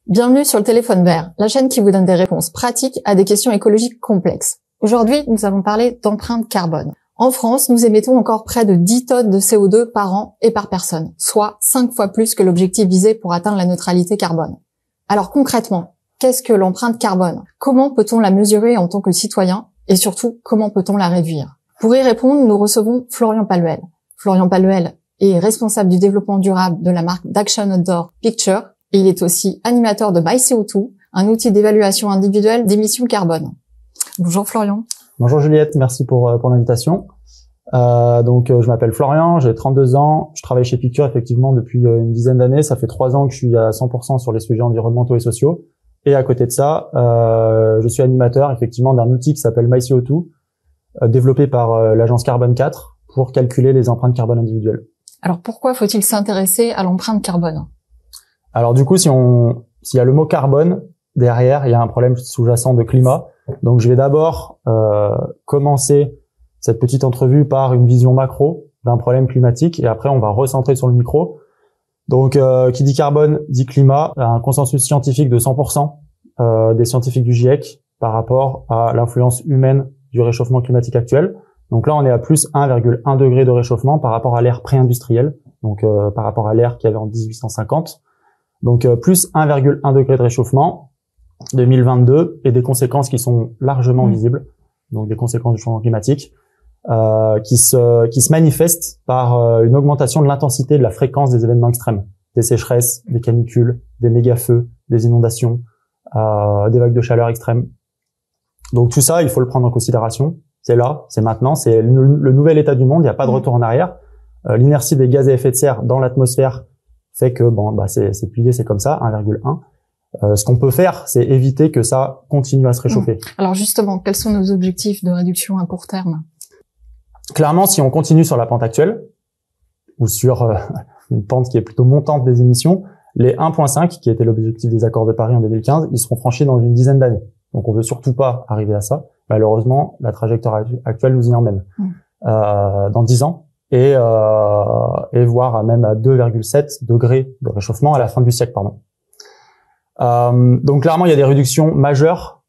Bienvenue sur le téléphone vert, la chaîne qui vous donne des réponses pratiques à des questions écologiques complexes. Aujourd'hui, nous allons parler d'empreinte carbone. En France, nous émettons encore près de 10 tonnes de CO2 par an et par personne, soit 5 fois plus que l'objectif visé pour atteindre la neutralité carbone. Alors concrètement, qu'est-ce que l'empreinte carbone? Comment peut-on la mesurer en tant que citoyen? Et surtout, comment peut-on la réduire? Pour y répondre, nous recevons Florian Paluel. Florian Paluel est responsable du développement durable de la marque d'Action Outdoor Picture et il est aussi animateur de MyCO2, un outil d'évaluation individuelle d'émissions carbone. Bonjour Florian. Bonjour Juliette, merci pour l'invitation. Je m'appelle Florian, j'ai 32 ans, je travaille chez Picture effectivement depuis une dizaine d'années. Ça fait 3 ans que je suis à 100% sur les sujets environnementaux et sociaux. Et à côté de ça, je suis animateur effectivement d'un outil qui s'appelle MyCO2, développé par l'agence Carbone 4 pour calculer les empreintes carbone individuelles. Alors pourquoi faut-il s'intéresser à l'empreinte carbone? Alors du coup, s'il y a le mot carbone derrière, il y a un problème sous-jacent de climat. Donc je vais d'abord commencer cette petite entrevue par une vision macro d'un problème climatique et après on va recentrer sur le micro. Donc qui dit carbone dit climat, un consensus scientifique de 100% des scientifiques du GIEC par rapport à l'influence humaine du réchauffement climatique actuel. Donc là on est à plus 1,1 degré de réchauffement par rapport à l'ère pré-industrielle, donc par rapport à l'ère qu'il y avait en 1850. Donc plus 1,1 degré de réchauffement 2022 et des conséquences qui sont largement visibles, donc des conséquences du changement climatique qui se manifestent par une augmentation de l'intensité de la fréquence des événements extrêmes, des sécheresses, des canicules, des méga-feux, des inondations, des vagues de chaleur extrêmes. Donc tout ça, il faut le prendre en considération. C'est là, c'est maintenant, c'est le nouvel état du monde, il n'y a pas de retour en arrière. L'inertie des gaz à effet de serre dans l'atmosphère fait que c'est plié, c'est comme ça, 1,1. Ce qu'on peut faire, c'est éviter que ça continue à se réchauffer. Alors justement, quels sont nos objectifs de réduction à court terme? Clairement, si on continue sur la pente actuelle, ou sur une pente qui est plutôt montante des émissions, les 1,5, qui était l'objectif des accords de Paris en 2015, ils seront franchis dans une dizaine d'années. Donc on veut surtout pas arriver à ça. Malheureusement, la trajectoire actuelle nous y emmène dans 10 ans. Et voire même à 2,7 degrés de réchauffement à la fin du siècle, Donc clairement, il y a des réductions majeures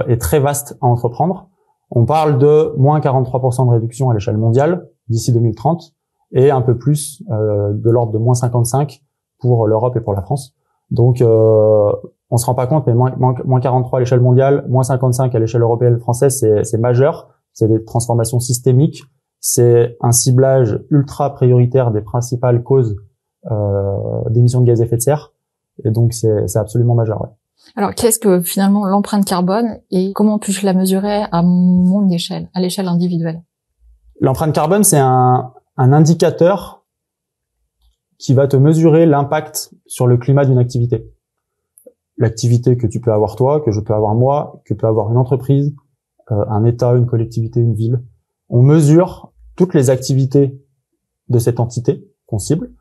et très vastes à entreprendre. On parle de moins 43% de réduction à l'échelle mondiale d'ici 2030 et un peu plus de l'ordre de moins 55 pour l'Europe et pour la France. Donc on se rend pas compte, mais moins 43 à l'échelle mondiale, moins 55 à l'échelle européenne et française, c'est majeur. C'est des transformations systémiques. C'est un ciblage ultra prioritaire des principales causes d'émissions de gaz à effet de serre. Et donc, c'est absolument majeur. Ouais. Alors, qu'est-ce que finalement l'empreinte carbone et comment puis-je la mesurer à mon échelle, à l'échelle individuelle? L'empreinte carbone, c'est un indicateur qui va te mesurer l'impact sur le climat d'une activité. L'activité que tu peux avoir toi, que je peux avoir moi, que peut avoir une entreprise, un État, une collectivité, une ville. On mesure toutes les activités de cette entité qu'on cible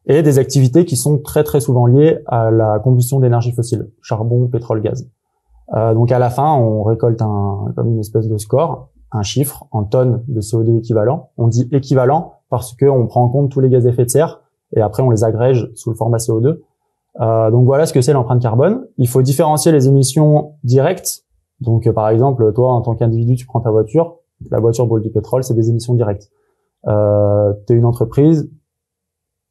et des activités qui sont très très souvent liées à la combustion d'énergie fossile, charbon, pétrole, gaz. Donc à la fin, on récolte comme une espèce de score, un chiffre en tonnes de CO2 équivalent. On dit équivalent parce que on prend en compte tous les gaz à effet de serre et après on les agrège sous le format CO2. Donc voilà ce que c'est l'empreinte carbone. Il faut différencier les émissions directes. Donc par exemple, toi en tant qu'individu, tu prends ta voiture. La voiture brûle du pétrole, c'est des émissions directes. T'es une entreprise,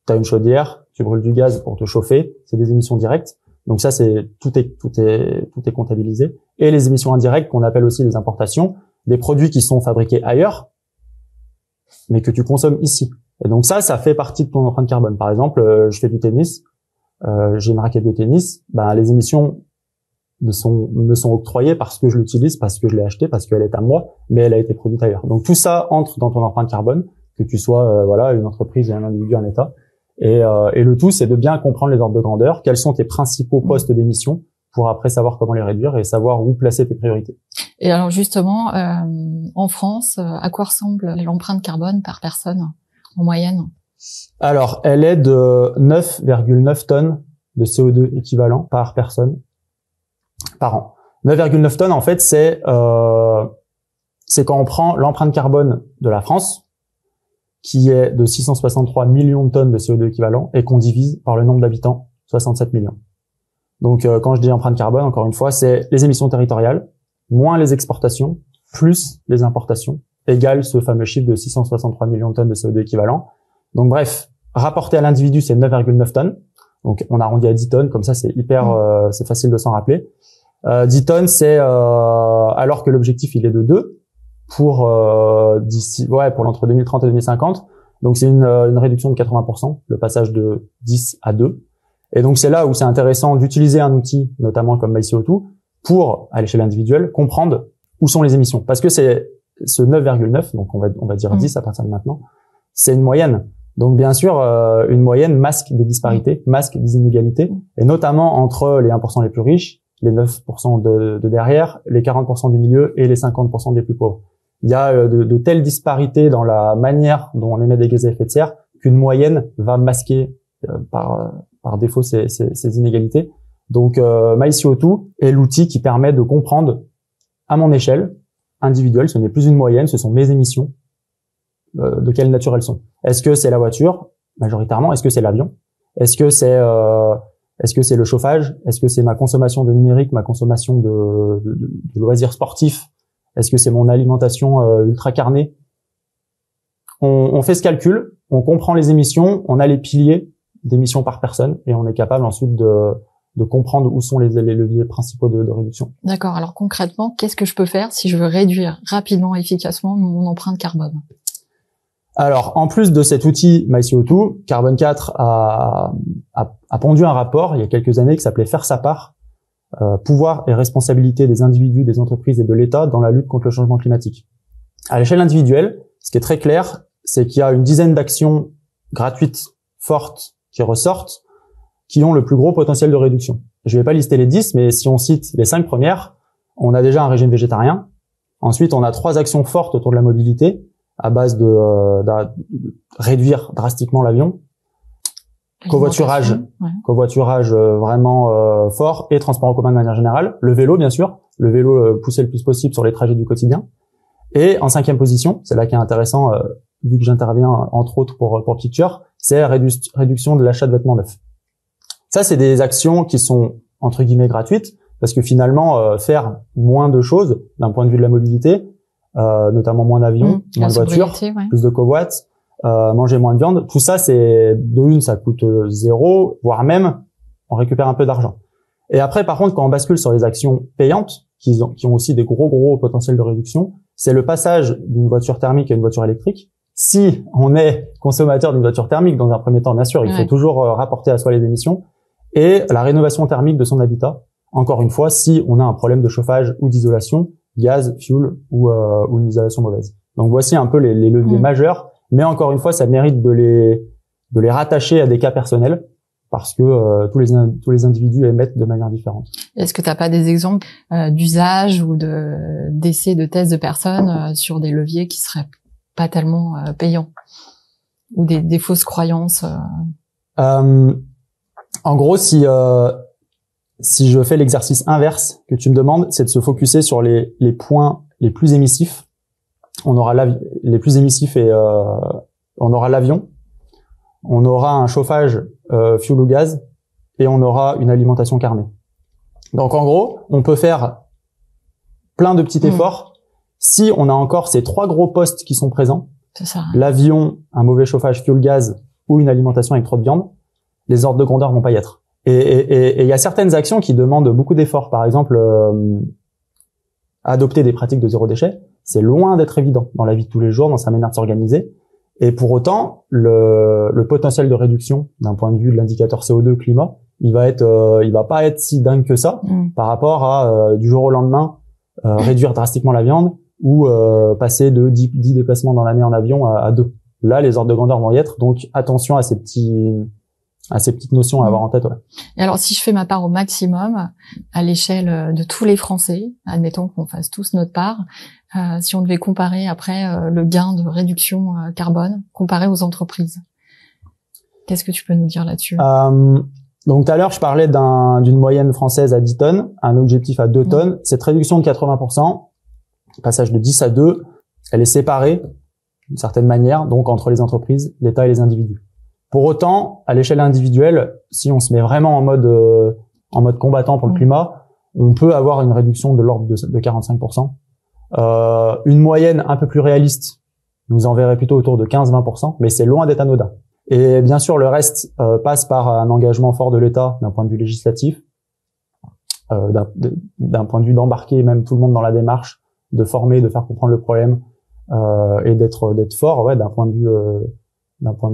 t'as une chaudière, tu brûles du gaz pour te chauffer, c'est des émissions directes. Donc ça, tout est comptabilisé. Et les émissions indirectes, qu'on appelle aussi les importations, des produits qui sont fabriqués ailleurs, mais que tu consommes ici. Et donc ça fait partie de ton empreinte carbone. Par exemple, je fais du tennis, j'ai une raquette de tennis, les émissions me sont octroyées parce que je l'utilise, parce que je l'ai achetée, parce qu'elle est à moi, mais elle a été produite ailleurs. Donc tout ça entre dans ton empreinte carbone, que tu sois une entreprise, un individu, un État. Et le tout, c'est de bien comprendre les ordres de grandeur, quels sont tes principaux postes d'émission, pour après savoir comment les réduire et savoir où placer tes priorités. Et alors justement, en France, à quoi ressemble l'empreinte carbone par personne en moyenne? Alors, elle est de 9,9 tonnes de CO2 équivalent par personne par an. 9,9 tonnes, en fait, c'est quand on prend l'empreinte carbone de la France, qui est de 663 millions de tonnes de CO2 équivalent, et qu'on divise par le nombre d'habitants, 67 millions. Donc, quand je dis empreinte carbone, encore une fois, c'est les émissions territoriales, moins les exportations, plus les importations, égale ce fameux chiffre de 663 millions de tonnes de CO2 équivalent. Donc, bref, rapporté à l'individu, c'est 9,9 tonnes. Donc, on arrondit à 10 tonnes, comme ça, c'est c'est facile de s'en rappeler. 10 tonnes, c'est alors que l'objectif, il est de 2 pour pour l'entre 2030 et 2050. Donc, c'est une réduction de 80%, le passage de 10 à 2. Et donc, c'est là où c'est intéressant d'utiliser un outil, notamment comme MyCO2, pour, à l'échelle individuelle, comprendre où sont les émissions. Parce que c'est ce 9,9, donc on va dire 10 à partir de maintenant, c'est une moyenne. Donc, bien sûr, une moyenne masque des disparités, masque des inégalités, et notamment entre les 1% les plus riches, les 9% de derrière, les 40% du milieu et les 50% des plus pauvres. Il y a de telles disparités dans la manière dont on émet des gaz à effet de serre qu'une moyenne va masquer par défaut ces inégalités. Donc, MyCO2 est l'outil qui permet de comprendre à mon échelle individuelle, ce n'est plus une moyenne, ce sont mes émissions, de quelle nature elles sont. Est-ce que c'est la voiture, majoritairement? Est-ce que c'est l'avion? Est-ce que c'est le chauffage? Est-ce que c'est ma consommation de numérique, ma consommation de loisirs sportifs? Est-ce que c'est mon alimentation ultra carnée? On fait ce calcul, on comprend les émissions, on a les piliers d'émissions par personne et on est capable ensuite de comprendre où sont les leviers principaux de réduction. D'accord. Alors concrètement, qu'est-ce que je peux faire si je veux réduire rapidement, efficacement mon empreinte carbone? Alors, en plus de cet outil MyCO2, Carbone 4 a pondu un rapport il y a quelques années qui s'appelait Faire sa part, pouvoir et responsabilité des individus, des entreprises et de l'État dans la lutte contre le changement climatique. À l'échelle individuelle, ce qui est très clair, c'est qu'il y a une dizaine d'actions gratuites, fortes, qui ressortent, qui ont le plus gros potentiel de réduction. Je vais pas lister les 10, mais si on cite les 5 premières, on a déjà un régime végétarien. Ensuite, on a 3 actions fortes autour de la mobilité, à base de réduire drastiquement l'avion, covoiturage vraiment fort et transport en commun de manière générale, le vélo bien sûr, le vélo pousser le plus possible sur les trajets du quotidien. Et en 5e position, c'est là qui est intéressant, vu que j'interviens entre autres pour Picture, c'est la réduction de l'achat de vêtements neufs. Ça, c'est des actions qui sont entre guillemets gratuites, parce que finalement, faire moins de choses d'un point de vue de la mobilité, notamment moins d'avions, moins de voitures, plus de covoit, manger moins de viande, tout ça, c'est de une, ça coûte 0, voire même on récupère un peu d'argent. Et après, par contre, quand on bascule sur les actions payantes, qui ont aussi des gros potentiels de réduction, c'est le passage d'une voiture thermique à une voiture électrique. Si on est consommateur d'une voiture thermique, dans un premier temps, bien sûr, il faut toujours rapporter à soi les émissions, et la rénovation thermique de son habitat. Encore une fois, si on a un problème de chauffage ou d'isolation, gaz, fuel ou une isolation mauvaise. Donc voici un peu les leviers majeurs, mais encore une fois, ça mérite de les rattacher à des cas personnels parce que tous les individus émettent de manière différente. Est-ce que tu n'as pas des exemples d'usage ou d'essais de tests de personnes sur des leviers qui seraient pas tellement payants ou des fausses croyances? En gros, si je fais l'exercice inverse que tu me demandes, c'est de se focuser sur les points les plus émissifs. On aura les plus émissifs et on aura l'avion, on aura un chauffage fuel ou gaz et on aura une alimentation carnée. Donc en gros, on peut faire plein de petits efforts si on a encore ces 3 gros postes qui sont présents. C'est ça. L'avion, un mauvais chauffage fuel gaz ou une alimentation avec trop de viande, les ordres de grandeur vont pas y être. Et il y a certaines actions qui demandent beaucoup d'efforts. Par exemple, adopter des pratiques de zéro déchet, c'est loin d'être évident dans la vie de tous les jours, dans sa manière de s'organiser. Et pour autant, le potentiel de réduction d'un point de vue de l'indicateur CO2 climat, il va pas être si dingue que ça par rapport à du jour au lendemain réduire drastiquement la viande ou passer de 10 déplacements dans l'année en avion à 2. Là, les ordres de grandeur vont y être. Donc attention à ces petites notions à avoir en tête. Ouais. Et alors, si je fais ma part au maximum, à l'échelle de tous les Français, admettons qu'on fasse tous notre part, si on devait comparer après le gain de réduction carbone comparé aux entreprises, qu'est-ce que tu peux nous dire là-dessus? Donc tout à l'heure, je parlais d'une moyenne française à 10 tonnes, un objectif à 2 tonnes. Cette réduction de 80%, passage de 10 à 2, elle est séparée d'une certaine manière, donc entre les entreprises, l'État et les individus. Pour autant, à l'échelle individuelle, si on se met vraiment en en mode combattant pour le climat, on peut avoir une réduction de l'ordre de 45%. Une moyenne un peu plus réaliste nous enverrait plutôt autour de 15-20%, mais c'est loin d'être anodin. Et bien sûr, le reste passe par un engagement fort de l'État d'un point de vue législatif, d'un point de vue d'embarquer même tout le monde dans la démarche, de former, de faire comprendre le problème, et d'être fort, ouais, d'un point de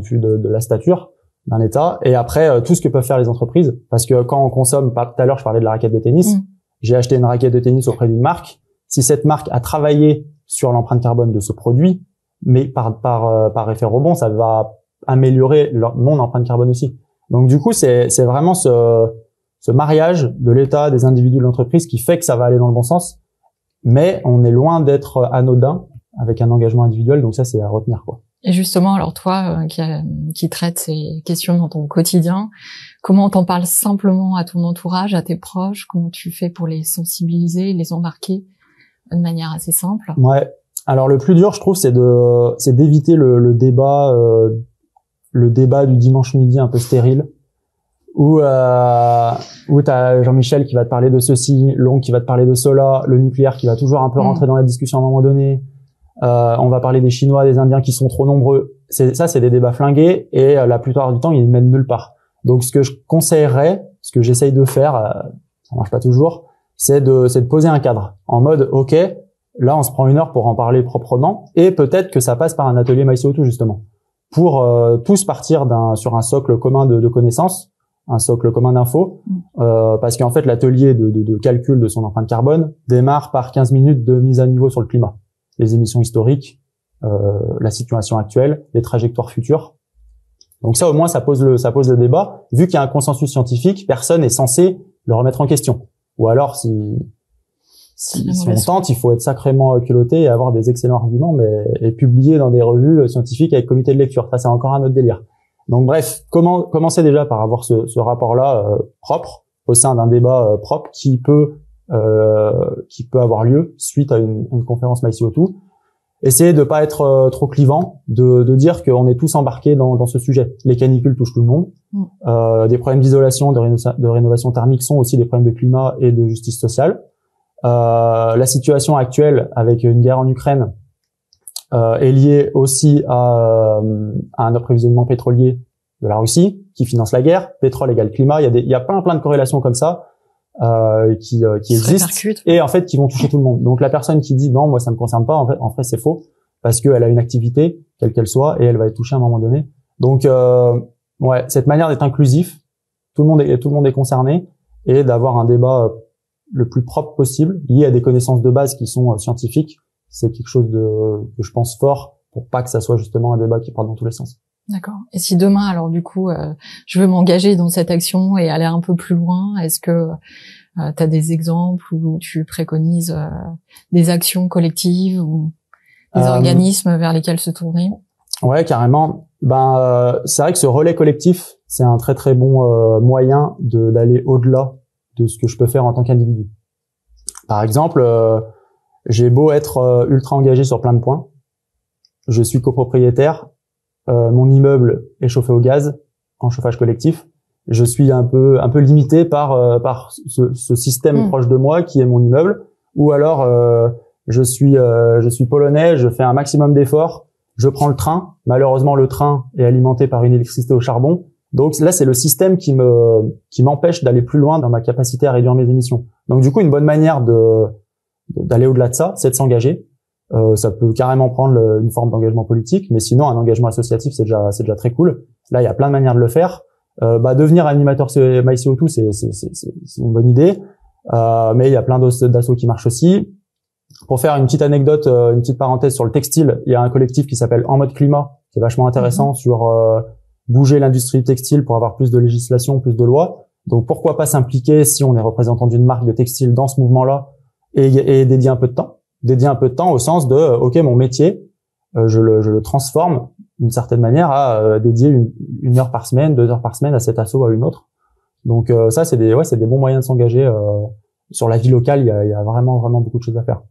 vue de la stature d'un État. Et après, tout ce que peuvent faire les entreprises, parce que quand on consomme, tout à l'heure je parlais de la raquette de tennis, j'ai acheté une raquette de tennis auprès d'une marque. Si cette marque a travaillé sur l'empreinte carbone de ce produit, mais par effet rebond, ça va améliorer mon empreinte carbone aussi. Donc du coup, c'est vraiment ce mariage de l'État, des individus, de l'entreprise qui fait que ça va aller dans le bon sens, mais on est loin d'être anodin avec un engagement individuel, donc ça c'est à retenir, quoi. Et justement, alors toi qui traites ces questions dans ton quotidien, comment t'en parles simplement à ton entourage, à tes proches? Comment tu fais pour les sensibiliser, les embarquer de manière assez simple? Ouais. Alors le plus dur, je trouve, c'est d'éviter le débat du dimanche midi un peu stérile, où t'as Jean-Michel qui va te parler de ceci, Long qui va te parler de cela, le nucléaire qui va toujours un peu rentrer dans la discussion à un moment donné. On va parler des Chinois, des Indiens qui sont trop nombreux. C'est des débats flingués et la plupart du temps, ils ne mènent nulle part. Donc, ce que je conseillerais, ce que j'essaye de faire, ça marche pas toujours, c'est de poser un cadre en mode, OK, là, on se prend 1 heure pour en parler proprement et peut-être que ça passe par un atelier MyCO2 justement pour tous partir sur un socle commun de connaissances, un socle commun d'infos, parce qu'en fait, l'atelier de calcul de son empreinte carbone démarre par 15 minutes de mise à niveau sur le climat. Les émissions historiques, la situation actuelle, les trajectoires futures. Donc ça, au moins, ça pose le débat. Vu qu'il y a un consensus scientifique, personne n'est censé le remettre en question. Ou alors, si on tente, il faut être sacrément culotté et avoir des excellents arguments, et publier dans des revues scientifiques avec comité de lecture. Ça, c'est encore un autre délire. Donc bref, commencer déjà par avoir ce rapport-là propre au sein d'un débat propre qui peut avoir lieu suite à une conférence MyCO2. Essayer de pas être trop clivant, de dire qu'on est tous embarqués dans ce sujet. Les canicules touchent tout le monde. Des problèmes d'isolation, de rénovation thermique sont aussi des problèmes de climat et de justice sociale. La situation actuelle avec une guerre en Ukraine est liée aussi à un approvisionnement pétrolier de la Russie qui finance la guerre. Pétrole égale climat. Il y a plein de corrélations comme ça. Qui existent et en fait qui vont toucher tout le monde. Donc la personne qui dit non, moi ça me concerne pas, en fait c'est faux, parce qu'elle a une activité quelle qu'elle soit et elle va être touchée à un moment donné. Donc ouais, cette manière d'être inclusif, tout le monde est concerné, et d'avoir un débat le plus propre possible, lié à des connaissances de base qui sont scientifiques, c'est quelque chose que je pense fort pour pas que ça soit justement un débat qui part dans tous les sens. D'accord. Et si demain, alors du coup, je veux m'engager dans cette action et aller un peu plus loin, est-ce que tu as des exemples où tu préconises des actions collectives ou des organismes vers lesquels se tourner? Ouais, carrément. C'est vrai que ce relais collectif, c'est un très très bon moyen d'aller au-delà de ce que je peux faire en tant qu'individu. Par exemple, j'ai beau être ultra engagé sur plein de points, je suis copropriétaire. Mon immeuble est chauffé au gaz en chauffage collectif. Je suis un peu limité par ce système proche de moi qui est mon immeuble. Ou alors je suis polonais, je fais un maximum d'efforts, je prends le train. Malheureusement, le train est alimenté par une électricité au charbon. Donc là, c'est le système qui m'empêche d'aller plus loin dans ma capacité à réduire mes émissions. Donc du coup, une bonne manière d'aller au-delà de ça, c'est de s'engager. Ça peut carrément prendre une forme d'engagement politique, mais sinon un engagement associatif c'est déjà très cool. Là il y a plein de manières de le faire. Devenir animateur MyCO2 c'est une bonne idée, mais il y a plein d'assauts qui marchent aussi. Pour faire une petite anecdote, une petite parenthèse sur le textile, il y a un collectif qui s'appelle En Mode Climat, qui est vachement intéressant sur bouger l'industrie textile pour avoir plus de législation, plus de lois. Donc pourquoi pas s'impliquer si on est représentant d'une marque de textile dans ce mouvement-là et dédier un peu de temps au sens de ok, mon métier je le transforme d'une certaine manière à dédier une heure par semaine, 2 heures par semaine à cet asso ou à une autre. Donc ça c'est des bons moyens de s'engager sur la vie locale. Il y a vraiment beaucoup de choses à faire.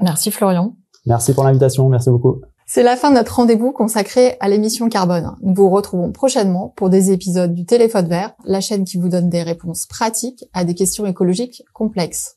Merci Florian. Merci pour l'invitation, merci beaucoup. C'est la fin de notre rendez-vous consacré à l'émission carbone. Nous vous retrouvons prochainement pour des épisodes du Téléphone Vert, la chaîne qui vous donne des réponses pratiques à des questions écologiques complexes.